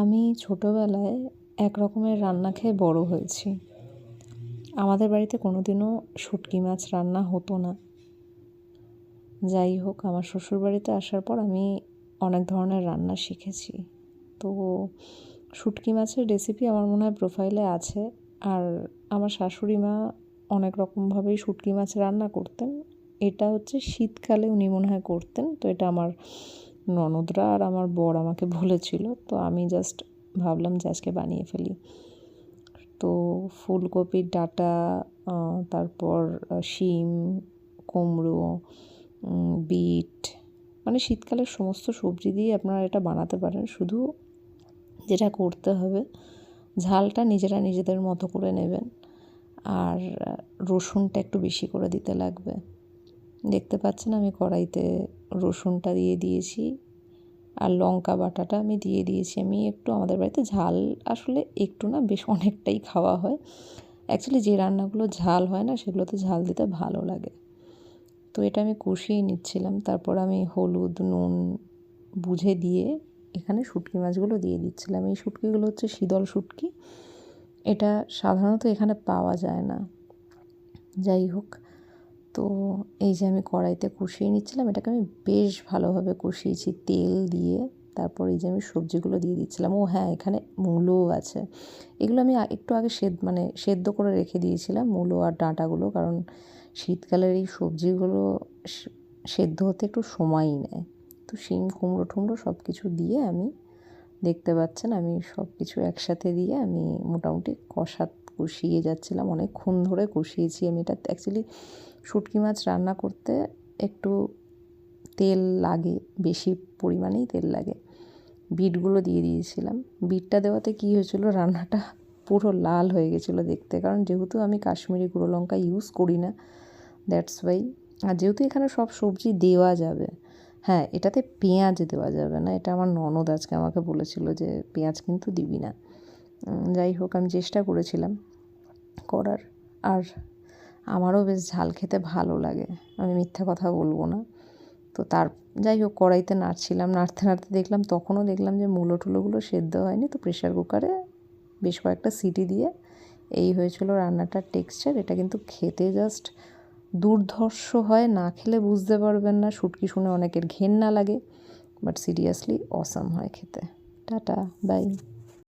আমি ছোটোবেলায় এক রকমের রান্না খেয়ে বড় হয়েছি। আমাদের বাড়িতে কোনোদিনও শুঁটকি মাছ রান্না হতো না। যাই হোক, আমার শ্বশুরবাড়িতে আসার পর আমি অনেক ধরনের রান্না শিখেছি। তো শুঁটকি মাছের রেসিপি আমার মনে হয় প্রোফাইলে আছে। আর আমার শাশুড়ি মা অনেক রকমভাবেই শুঁটকি মাছ রান্না করতেন। এটা হচ্ছে শীতকালে উনি মনে হয় করতেন। তো এটা আমার ননদরা আর আমার বর আমাকে বলেছিল, তো আমি জাস্ট ভাবলাম যে আজকে বানিয়ে ফেলি। তো ফুলকপির ডাঁটা, তারপর শিম, কুমড়ো, বিট, মানে শীতকালের সমস্ত সবজি দিয়ে আপনারা এটা বানাতে পারেন। শুধু যেটা করতে হবে, ঝালটা নিজেরা নিজেদের মতো করে নেবেন, আর রসুনটা একটু বেশি করে দিতে লাগবে। দেখতে পাচ্ছেন আমি কড়াইতে রসুনটা দিয়ে দিয়েছি, আর লঙ্কা বাটাটা আমি দিয়ে দিয়েছি। আমি একটু, আমাদের বাড়িতে ঝাল আসলে একটু না, বেশ অনেকটাই খাওয়া হয়। অ্যাকচুয়ালি যে রান্নাগুলো ঝাল হয় না সেগুলোতে ঝাল দিতে ভালো লাগে। তো এটা আমি কষিয়ে নিচ্ছিলাম। তারপর আমি হলুদ, নুন বুঝে দিয়ে এখানে শুঁটকি মাছগুলো দিয়ে দিচ্ছিলাম। এই শুঁটকিগুলো হচ্ছে শীতল শুঁটকি, এটা সাধারণত এখানে পাওয়া যায় না। যাই হোক, তো এই যে আমি কড়াইতে কষিয়ে নিচ্ছিলাম, এটাকে আমি বেশ ভালোভাবে কষিয়েছি তেল দিয়ে। তারপর এই যে আমি সবজিগুলো দিয়ে দিচ্ছিলাম। ও হ্যাঁ, এখানে মূলোও আছে। এগুলো আমি একটু আগে সেদ্ধ করে রেখে দিয়েছিলাম, মূলো আর ডাঁটাগুলো, কারণ শীতকালের এই সবজিগুলো সেদ্ধ হতে একটু সময়ই নেয়। তো শিম, কুমড়ো টুমড়ো সব কিছু দিয়ে আমি, দেখতে পাচ্ছেন আমি সব কিছু একসাথে দিয়ে আমি মোটামুটি কষিয়ে যাচ্ছিলাম। অনেকক্ষণ ধরে কষিয়েছি আমি। এটা অ্যাকচুয়ালি শুঁটকি মাছ রান্না করতে একটু তেল লাগে, বেশি পরিমাণেই তেল লাগে। বিটগুলো দিয়ে দিয়েছিলাম। বিটটা দেওয়াতে কী হয়েছিল, রান্নাটা পুরো লাল হয়ে গেছিলো দেখতে, কারণ যেহেতু আমি কাশ্মীরি গুঁড়ো লঙ্কা ইউজ করি না, দ্যাটস ওয়াই। আর যেহেতু এখানে সব সবজি দেওয়া যাবে, হ্যাঁ, এটাতে পেঁয়াজ দেওয়া যাবে না, এটা আমার ননদ আজকে আমাকে বলেছিল যে পেঁয়াজ কিন্তু দিবি না। যাই হোক, আমি চেষ্টা করেছিলাম করার। আর আমারও বেশ ঝাল খেতে ভালো লাগে, আমি মিথ্যা কথা বলবো না। তো যাই হোক, কড়াইতে নাড়ছিলাম, নাড়তে নাড়তে দেখলাম, তখনও দেখলাম যে মূলো টুলোগুলো সেদ্ধ হয়নি। তো প্রেশার কুকারে বেশ কয়েকটা সিটি দিয়ে এই হয়েছিল রান্নাটার টেক্সচার। এটা কিন্তু খেতে জাস্ট দুর্ধর্ষ হয়, না খেলে বুঝতে পারবেন না। শুঁটকি শুনে অনেকের ঘেন্না লাগে, বাট সিরিয়াসলি অসাম হয় খেতে। Tata, by.